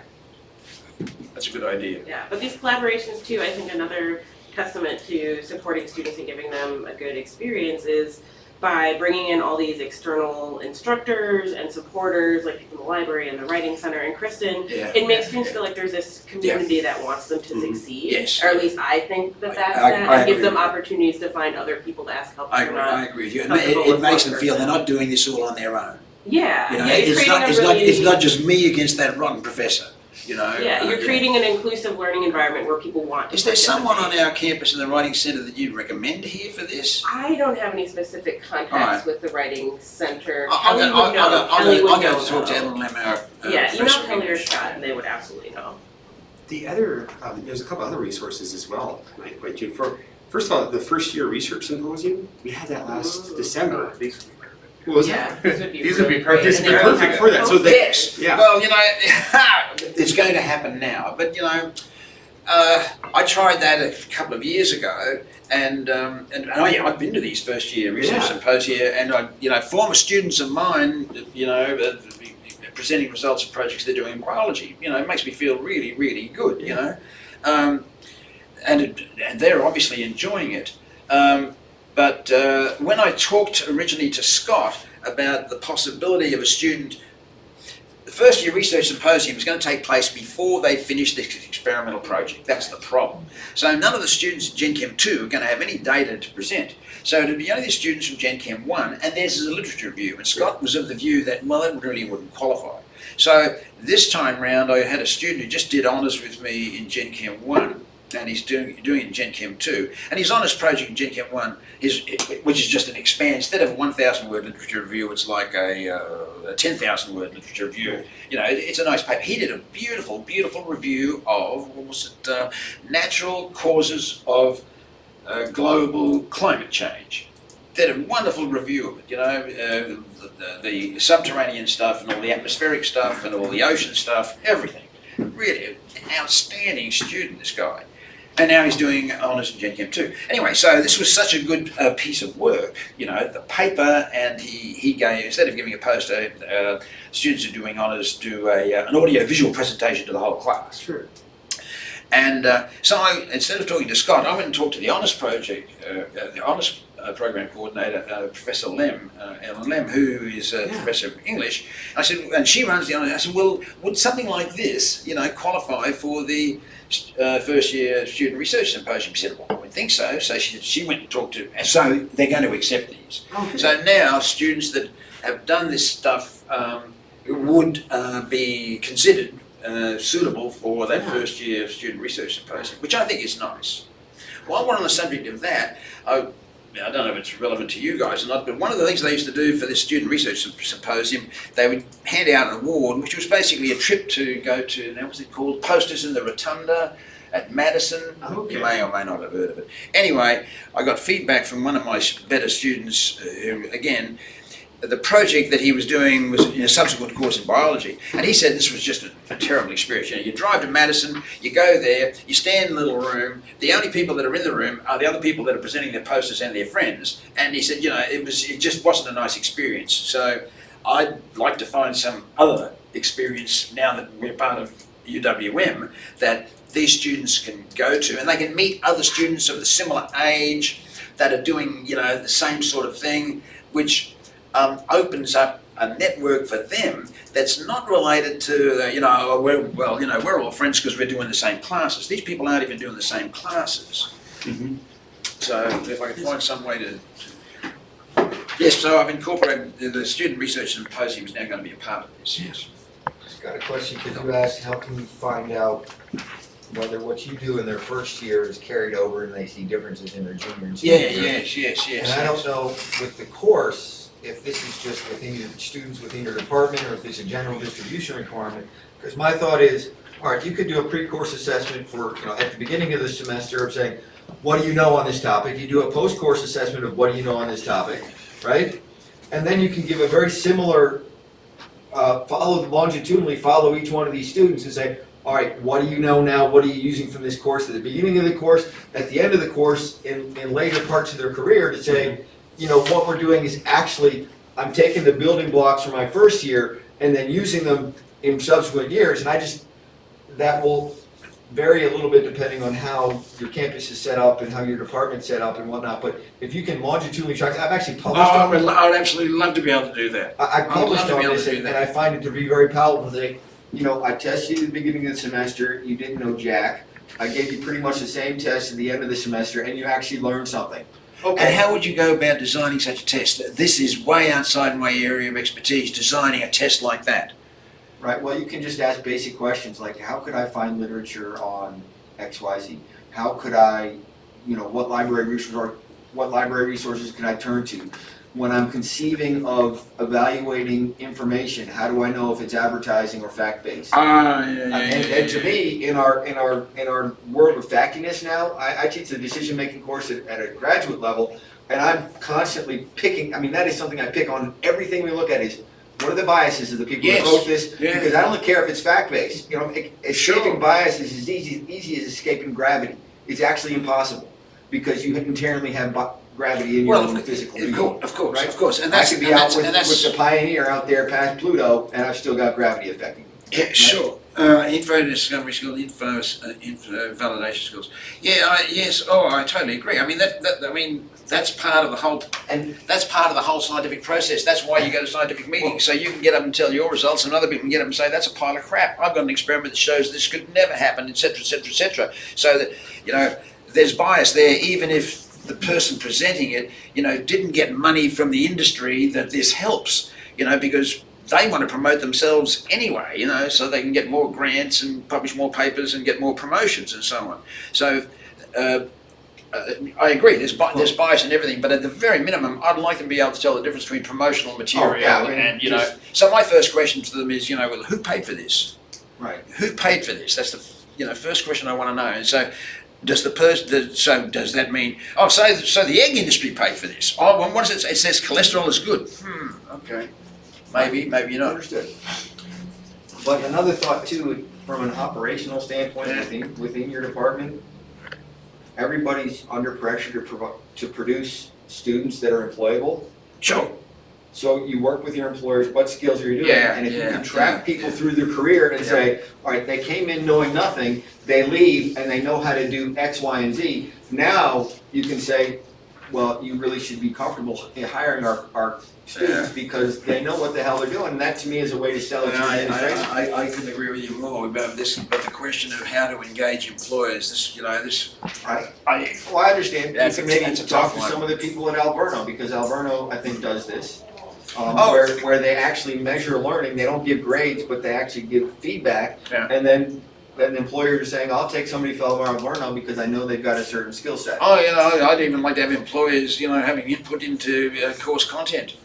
That's a good idea. Yeah, but these collaborations too, I think another testament to supporting students and giving them a good experience is by bringing in all these external instructors and supporters, like people in the library and the Writing Center and Kristen. Yeah. It makes students feel like there's this community that wants them to Mhm. succeed. Yes. Or at least I think that's that, I and agree gives them with you. opportunities to find other people to ask help. I if they're not. agree with you. comfortable It with makes one them feel they're person. not doing this all on their own. Yeah, yeah, you're It's creating a really. it's not just me against that rotten professor. Yeah, you're creating an inclusive learning environment where people want to. Is there someone on participate. our campus in the Writing Centre that you'd recommend here for this? I don't have any specific contacts with the Writing Center. I'm Kelly would know. Kelly would going know, to talk to though. Ellen Lem, our Yeah, email professor of Kelly or English. Scott, and they would absolutely know. The other, there's a couple other resources as well, I point to. First of all, the first year research symposium, we had that last December. These would be perfect. What was Yeah, that? these would be These would be really perfect. great. This would be And they- perfect for that, so they, Yes. yeah. Well, it's going to happen now. But I tried that a couple of years ago, and I've been to these first year research Yeah. symposia, and former students of mine, presenting results of projects they're doing in biology. It makes me feel really, really good. And they're obviously enjoying it. But when I talked originally to Scott about the possibility of a student, the first year research symposium is going to take place before they finish this experimental project. That's the problem. So none of the students at Gen Chem 2 are going to have any data to present. So it'll be only the students from Gen Chem 1, and theirs is a literature review. And Scott was of the view that, well, that really wouldn't qualify. So this time round, I had a student who just did honours with me in Gen Chem 1, and he's doing it in Gen Chem 2. And his honours project in Gen Chem 1, which is just an expand, instead of a 1,000 word literature review, it's like a 10,000 word literature review. It's a nice paper. He did a beautiful, beautiful review of, natural causes of global climate change. Did a wonderful review of it, the subterranean stuff and all the atmospheric stuff and all the ocean stuff, everything. Really an outstanding student, this guy. And now he's doing honours in Gen Chem 2. Anyway, so this was such a good piece of work, the paper, and he gave, instead of giving a poster, students who are doing honours do an audio-visual presentation to the whole class. Sure. And so instead of talking to Scott, I went and talked to the honours project, the honours program coordinator, Professor Lem, Ellen Lem, who is a professor of English. I said, and she runs the honours. I said, well, would something like this, qualify for the first year student research symposium? She said, well, I would think so. So she went and talked to, so they're going to accept these. Okay. So now students that have done this stuff would be considered suitable for that first year student research symposium, which I think is nice. While we're on the subject of that, I don't know if it's relevant to you guys or not, but one of the things they used to do for this student research symposium, they would hand out an award, which was basically a trip to go to, now what's it called, Posters in the Rotunda at Madison. Okay. You may or may not have heard of it. Anyway, I got feedback from one of my better students who, again, the project that he was doing was in a subsequent course in biology, and he said this was just a terrible experience. You know, you drive to Madison, you go there, you stand in a little room, the only people that are in the room are the other people that are presenting their posters and their friends, and he said, you know, it just wasn't a nice experience. So I'd like to find some other experience now that we're part of UWM that these students can go to, and they can meet other students of the similar age that are doing, you know, the same sort of thing, which opens up a network for them that's not related to, you know, we're all friends because we're doing the same classes. These people aren't even doing the same classes. So if I could find some way to yes, so I've incorporated the Student Research Symposium is now going to be a part of this, yes. Just got a question, because you asked, how can you find out whether what you do in their first year is carried over and they see differences in their junior and senior year? Yes. And I don't know with the course, if this is just within your students within your department or if it's a general distribution requirement. Because my thought is, all right, you could do a pre-course assessment for, you know, at the beginning of the semester of saying, what do you know on this topic? You do a post-course assessment of what do you know on this topic, right? And then you can give a very similar, longitudinally follow each one of these students and say, all right, what do you know now? What are you using from this course at the beginning of the course, at the end of the course, in later parts of their career to say, you know, what we're doing is actually, I'm taking the building blocks from my first year and then using them in subsequent years. And that will vary a little bit depending on how your campus is set up and how your department's set up and whatnot. But if you can longitudinally track, I've actually published on it. I would absolutely love to be able to do that. I published I'd love to on be able this to do and that. I find it to be very palatable. They, you know, I tested you at the beginning of the semester, you didn't know jack. I gave you pretty much the same test at the end of the semester and you actually learned something. And how would you go about designing such a test? This is way outside my area of expertise, designing a test like that. Right, well, you can just ask basic questions like, how could I find literature on XYZ? How could I, you know, what library resources can I turn to? When I'm conceiving of evaluating information, how do I know if it's advertising or fact-based? And to me, in our world of factiness now, I teach the decision-making course at a graduate level, and I'm constantly picking, I mean, that is something I pick on everything we look at is, what are the biases of the people who wrote this? Yeah. Because I don't care if it's fact-based. You know, escaping biases is easy as escaping gravity. It's actually impossible because you inherently have gravity in your own physical being. Of course, right? of course. And I that's, could be and out that's, with and that's, the Pioneer out there past Pluto, and I've still got gravity affecting me. yeah, sure. Info discovery skills, info validation skills. I totally agree. I mean that's part of the whole, And that's part of the whole scientific process. That's why you go to scientific meetings, so you can get up and tell your results, and other people can get up and say that's a pile of crap. I've got an experiment that shows this could never happen, etc., etc., etc. So that, you know, there's bias there, even if the person presenting it, you know, didn't get money from the industry that this helps, you know, because they want to promote themselves anyway, you know, so they can get more grants and publish more papers and get more promotions and so on. So I agree, there's bias in everything, but at the very minimum, I'd like them to be able to tell the difference between promotional material and, you know, so my first question to them is, you know, well, who paid for this? right. Who paid for this? That's the, you know, first question I want to know. And so, does the person? So does that mean? Oh, so the egg industry paid for this? Oh, well, what does it? It says cholesterol is good. Okay. Maybe not. Understood. But another thought too, from an operational standpoint, within your department, everybody's under pressure to produce students that are employable. Sure. So you work with your employers, what skills are you doing? Yeah, And if you yeah, can track yeah, people yeah. through their career and say, all right, they came in knowing nothing, they leave and they know how to do X, Y, and Z. Now you can say, well, you really should be comfortable hiring our students because they know what the hell they're doing. And that to me is a way to sell it to the administration. I couldn't agree with you more about this, but the question of how to engage employers, this, you know, this. Right. I Well, I understand. You That's can a- maybe that's a talk tough to one. some of the people at Alverno, because Alverno, I think, does this. Oh. Where they actually measure learning, they don't give grades, but they actually give feedback. Yeah. And then that employers are saying, I'll take somebody from Alverno because I know they've got a certain skill set. Oh, you know, I'd even like to have employers, you know, having input into course content.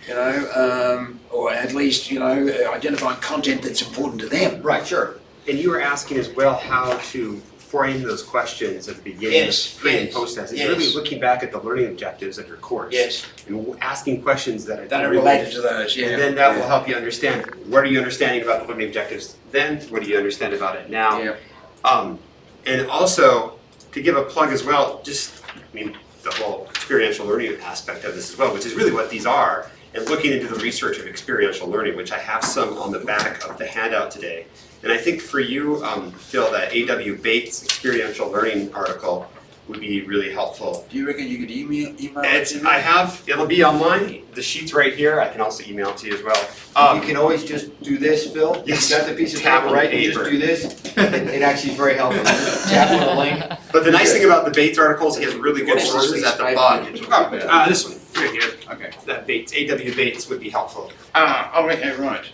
You know, or at least, you know, identifying content that's important to them. Right, sure. And you were asking as well how to frame those questions at the beginning, Yes, pre and yes, post test. It's yes. really looking back at the learning objectives of your course. Yes, And asking questions that are. that are related to those, yeah. And then that will help you understand, what are you understanding about the learning objectives then? What do you understand about it now? Yeah. And also, to give a plug as well, just, I mean, the whole experiential learning aspect of this as well, which is really what these are, and looking into the research of experiential learning, which I have some on the back of the handout today. And I think for you, Phil, that A.W. Bates experiential learning article would be really helpful. Do you reckon you could email it It's, to me? I have, it'll be online, the sheet's right here, I can also email it to you as well. You can always just do this, Phil. Yes. You got the piece of Tap paper, on right? the You just paper. do this. It actually is very helpful. Just tap on the link. But the nice thing about the Bates articles, he has really good What is this sources at the piece of bottom. paper you're talking about? This one, right here, Okay. that Bates, A.W. Bates would be helpful. Oh, okay, right.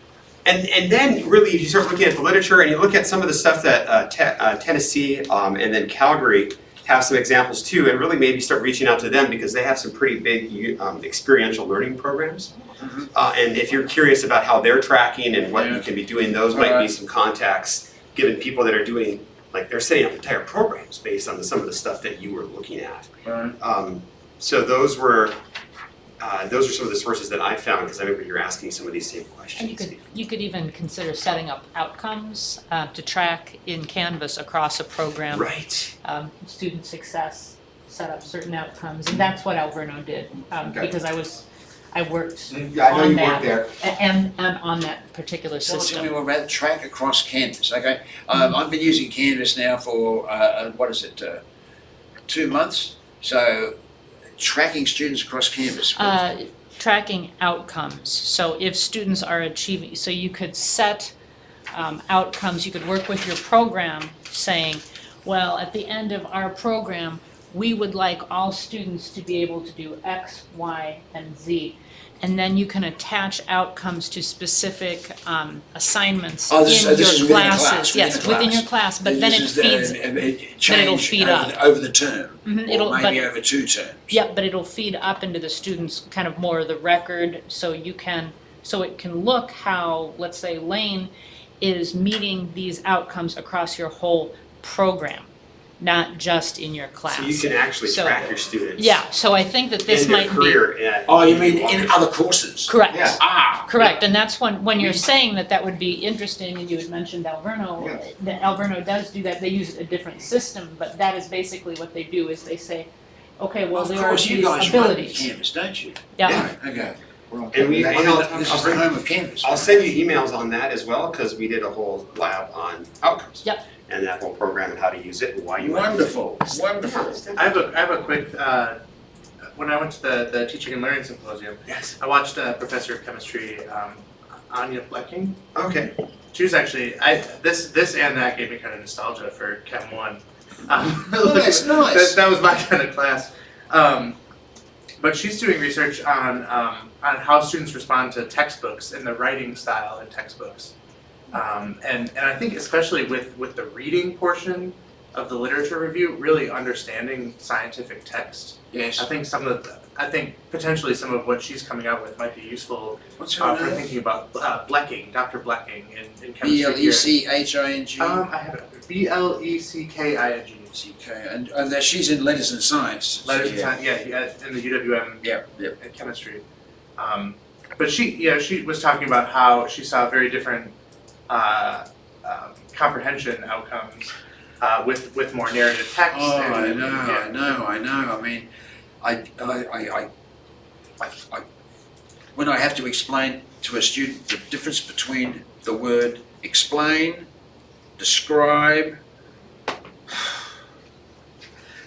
And then really, if you start looking at the literature and you look at some of the stuff that Tennessee and then Calgary have some examples too, and really maybe start reaching out to them because they have some pretty big experiential learning programs. Mhm. And if you're curious about how they're tracking and what you Yeah. can be doing, those might be Alright. some contacts given people that are doing, like they're setting up entire programs based on some of the stuff that you were looking at. Right. So those are some of the sources that I found because I remember you were asking some of these same And questions. you could even consider setting up outcomes to track in Canvas across a program. Right. Student success, set up certain outcomes, and that's what Alverno did, Okay. because I worked Yeah, I know on you that. work there. and on that particular Tell system. me more about the track across Canvas, okay? I've been using Canvas now for, 2 months? So, tracking students across Canvas. Tracking outcomes. So if students are achieving, so you could set outcomes, you could work with your program saying, well, at the end of our program, we would like all students to be able to do X, Y, and Z. And then you can attach outcomes to specific assignments Oh, in this your is within the classes. class, Yes, within your class, but then it feeds, change feed over, up. over the term, Mhm, or it'll, maybe but, over 2 terms. yeah, but it'll feed up into the students kind of more of the record, so you can, so it can look how, let's say, Lane is meeting these outcomes across your whole program, not just in your class. So you can actually So- track your students. Yeah, so I think that this in their might be, career. Yeah. Oh, you mean in other courses? correct. Yeah. Ah. Correct, and that's when you're saying that would be interesting, and you had mentioned Alverno, Yes. that Alverno does do that, they use a different system, but that is basically what they do, is they say, okay, well, Of there are course, you these guys run abilities. Canvas, don't you? Yeah, Right, okay. And we, and This is the home of Canvas. I'll send you emails on that as well, because we did a whole lab on outcomes. Yep. And that whole program and how to use it and why you might use it. Wonderful, wonderful. I have a quick, when I went to the Teaching and Learning Symposium, Yes. I watched a professor of chemistry, Anya Blecking. Okay. She was actually, this and that gave me kind of nostalgia for Chem 1. Nice, nice. That was my kind of class. But she's doing research on how students respond to textbooks and the writing style in textbooks. And I think especially with the reading portion of the literature review, really understanding scientific text. Yes. I think potentially some of what she's coming out with might be useful What's for her name? thinking about Blecking, Dr. Blecking in chemistry here. Blecking. I have it. Blecking. And that she's in letters and science. Letters and Yeah. Science, yeah, in the UWM Yeah, yeah. in chemistry. But she was talking about how she saw very different comprehension outcomes with more narrative text. Oh, and, I know, yeah. I know. I mean, I when I have to explain to a student the difference between the word explain, describe,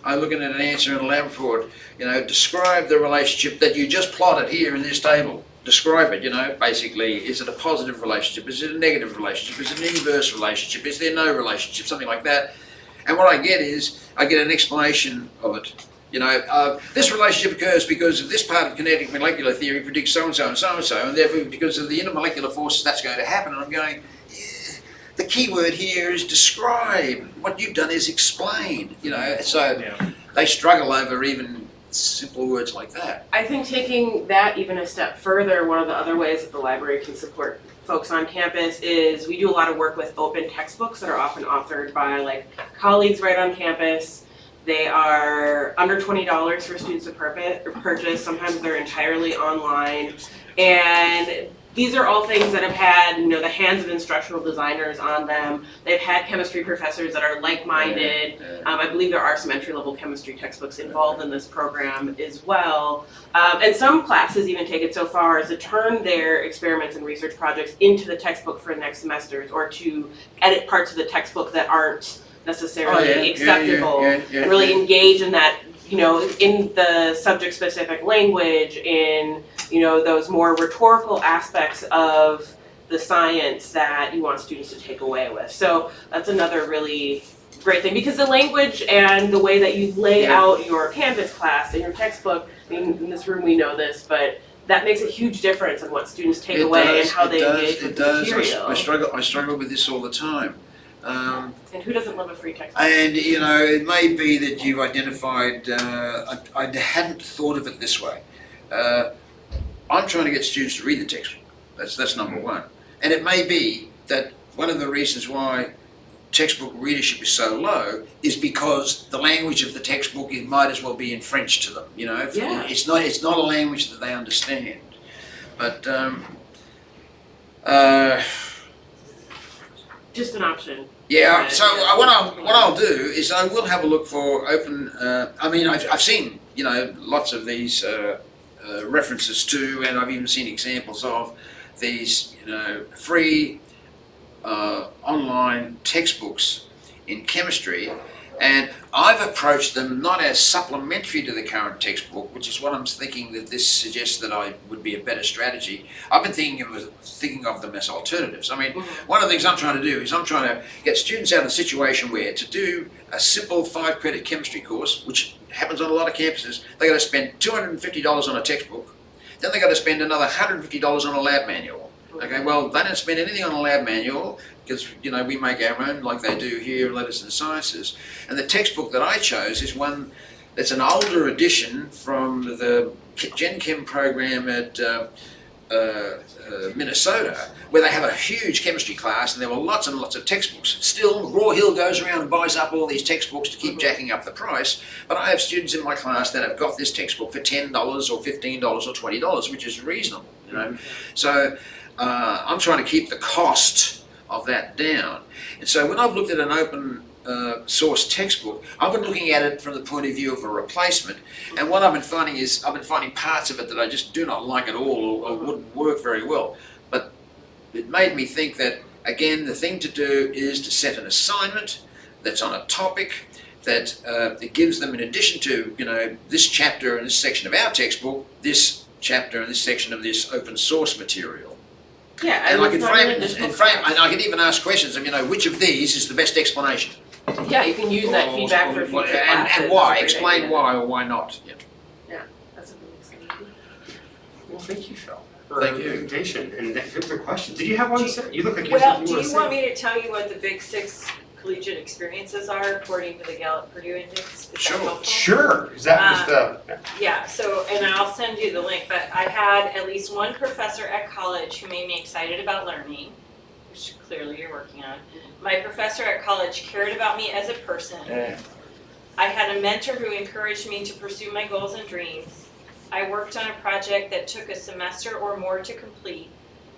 I look at an answer in a lab report, describe the relationship that you just plotted here in this table. Describe it, basically, is it a positive relationship? Is it a negative relationship? Is it an inverse relationship? Is there no relationship? Something like that. And what I get is, I get an explanation of it. This relationship occurs because of this part of kinetic molecular theory predicts so-and-so and so-and-so, and therefore because of the intermolecular forces that's going to happen. And I'm going, the key word here is describe. What you've done is explain, so Yeah. they struggle over even simple words like that. I think taking that even a step further, one of the other ways that the library can support folks on campus is we do a lot of work with open textbooks that are often authored by like colleagues right on campus. They are under $20 for students to purchase. Sometimes they're entirely online. And these are all things that have had, the hands of instructional designers on them. They've had chemistry professors that are like-minded. I believe there are some entry-level chemistry textbooks involved in this program as well. And some classes even take it so far as to turn their experiments and research projects into the textbook for next semesters, or to edit parts of the textbook that aren't necessarily acceptable, and really engage in that, in the subject-specific language, in those more rhetorical aspects of the science that you want students to take away with. So that's another really great thing, because the language and the way that you lay out your Canvas class and your textbook, I mean, in this room we know this, but that makes a huge difference in what students take away and how they engage with the material. I struggle with this all the time. And who doesn't love a free textbook? And it may be that you've identified, I hadn't thought of it this way. I'm trying to get students to read the textbook. That's number one. And it may be that one of the reasons why textbook readership is so low is because the language of the textbook, it might as well be in French to them. Yeah. It's not a language that they understand. But Just an option. yeah, so what I'll do is I will have a look for open. I've seen lots of these references to, and I've even seen examples of these free online textbooks in chemistry, and I've approached them not as supplementary to the current textbook, which is what I'm thinking that this suggests that I would be a better strategy. I've been thinking of them as alternatives. I mean, one of the things I'm trying to do is I'm trying to get students out of the situation where to do a simple 5-credit chemistry course, which happens on a lot of campuses, they got to spend $250 on a textbook, then they got to spend another $150 on a lab manual. Okay, well, they don't spend anything on a lab manual because, we make our own like they do here in Letters and Sciences. And the textbook that I chose is one that's an older edition from the Gen Chem program at Minnesota, where they have a huge chemistry class and there were lots and lots of textbooks. Still, McGraw Hill goes around and buys up all these textbooks to keep jacking up the price, but I have students in my class that have got this textbook for $10 or $15 or $20, which is reasonable, So I'm trying to keep the cost of that down. And so when I've looked at an open source textbook, I've been looking at it from the point of view of a replacement, and what I've been finding is I've been finding parts of it that I just do not like at all or wouldn't work very well. But it made me think that, again, the thing to do is to set an assignment that's on a topic that it gives them, in addition to this chapter and this section of our textbook, this chapter and this section of this open source material. Yeah, And I can it's not frame an it, additional and cost. I can even ask questions of, which of these is the best explanation? Yeah, you can use that feedback for future classes. And why, That's a great explain idea. why or why not. Yeah. That's a really good idea. Well, thank you, Phil, for Thank the you. invitation and for the question. Did you have one? Sarah? You look like you Well, want do to you say. want me to tell you what the big 6 collegiate experiences are according to the Gallup-Purdue Index? Is that Sure. helpful? Sure. Is that was Yeah, so, and I'll send you the link, but I had at least one professor at college who made me excited about learning, which clearly you're working on. My professor at college cared about me as a person. I had a mentor who encouraged me to pursue my goals and dreams. I worked on a project that took a semester or more to complete.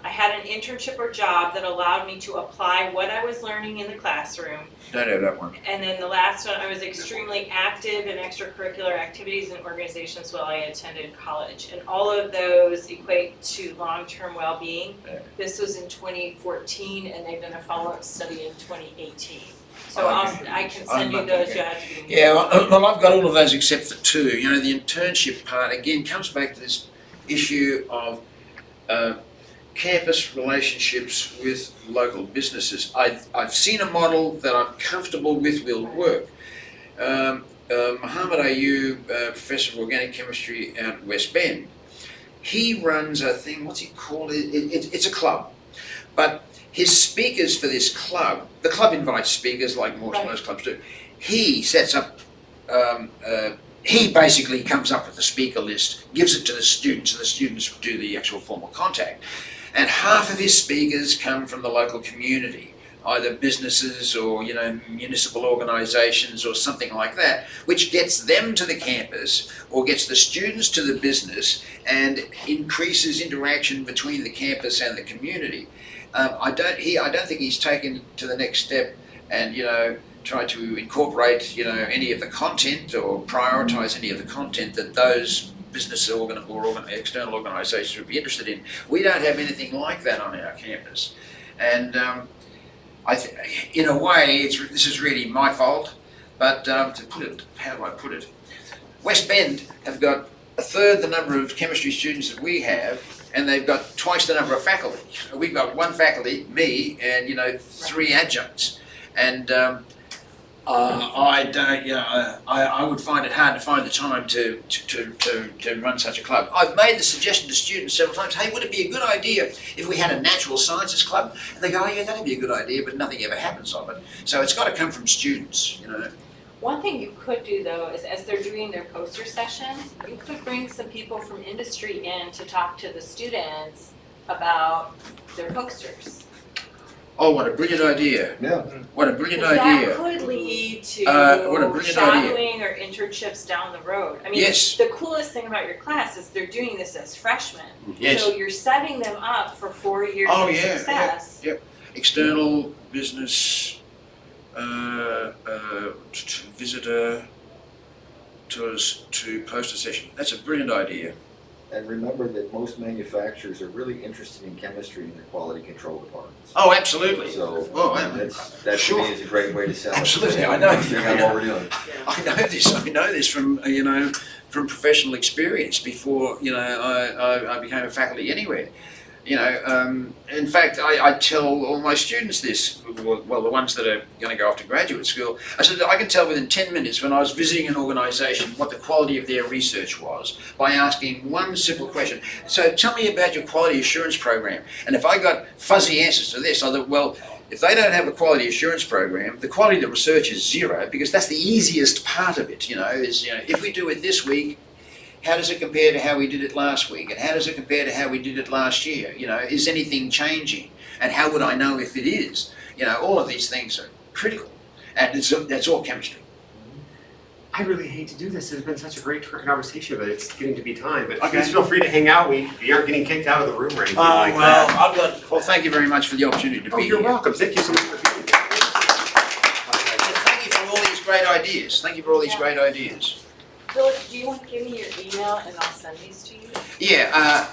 I had an internship or job that allowed me to apply what I was learning in the classroom. Don't have that one. And then the last one, I was extremely active in extracurricular activities and organizations while I attended college. And all of those equate to long-term well-being. Yeah. This was in 2014, and they've done a follow-up study in 2018. So Okay. I can send you those, you have to give me. Yeah, well, I've got all of those except for 2. The internship part, again, comes back to this issue of campus relationships with local businesses. I've seen a model that I'm comfortable with will work. Muhammad Ayub, Professor of Organic Chemistry out at West Bend, he runs a thing, what's it called? It's a club, but his speakers for this club, the club invites speakers like most clubs do. He sets up, he basically comes up with the speaker list, gives it to the students, and the students do the actual formal contact. And half of his speakers come from the local community, either businesses or, you know, municipal organisations or something like that, which gets them to the campus or gets the students to the business and increases interaction between the campus and the community. I don't think he's taken to the next step and, you know, try to incorporate, you know, any of the content or prioritise any of the content that those business or external organisations would be interested in. We don't have anything like that on our campus, and in a way, this is really my fault. But to put it, how do I put it? West Bend have got a third the number of chemistry students that we have, and they've got twice the number of faculty. We've got one faculty, me, and, you know, 3 adjuncts, and I don't, you know, I would find it hard to find the time to run such a club. I've made the suggestion to students several times, hey, would it be a good idea if we had a natural sciences club? And they go, oh yeah, that'd be a good idea, but nothing ever happens of it. So it's got to come from students, you know. One thing you could do though is as they're doing their poster sessions, you could bring some people from industry in to talk to the students about their posters. Oh, what a brilliant idea. Yeah. What a brilliant Because idea. that could lead to What a brilliant idea. shadowing or internships down the road. I mean, Yes. the coolest thing about your class is they're doing this as freshmen. Yes. So you're setting them up for 4 years Oh, of yeah, success. External business visitor tours to poster session. That's a brilliant idea. And remember that most manufacturers are really interested in chemistry in their quality control departments. Oh, absolutely. So Oh, yeah. that to Sure. me is a great way to sell it. Absolutely, I know. Understand what we're doing. I know this from, you know, from professional experience before, you know, I became a faculty anywhere. You know, in fact, I tell all my students this, well, the ones that are going to go off to graduate school, I said I can tell within 10 minutes when I was visiting an organisation what the quality of their research was by asking one simple question. So tell me about your quality assurance program. And if I got fuzzy answers to this, I thought, well, if they don't have a quality assurance program, the quality of the research is zero, because that's the easiest part of it, you know, is, you know, if we do it this week, how does it compare to how we did it last week? And how does it compare to how we did it last year? You know, is anything changing? And how would I know if it is? You know, all of these things are critical. And that's all chemistry. I really hate to do this. It's been such a great conversation, but it's getting to be time. But Okay. please feel free to hang out. We aren't getting kicked out of the room or anything Oh, like well, that. well, thank you very much for the opportunity to Oh, be you're here. welcome. Thank you so much for being here. And thank you for all these great ideas. Thank you for all these great ideas. Philip, do you want to give me your email and I'll send these to you? Yeah,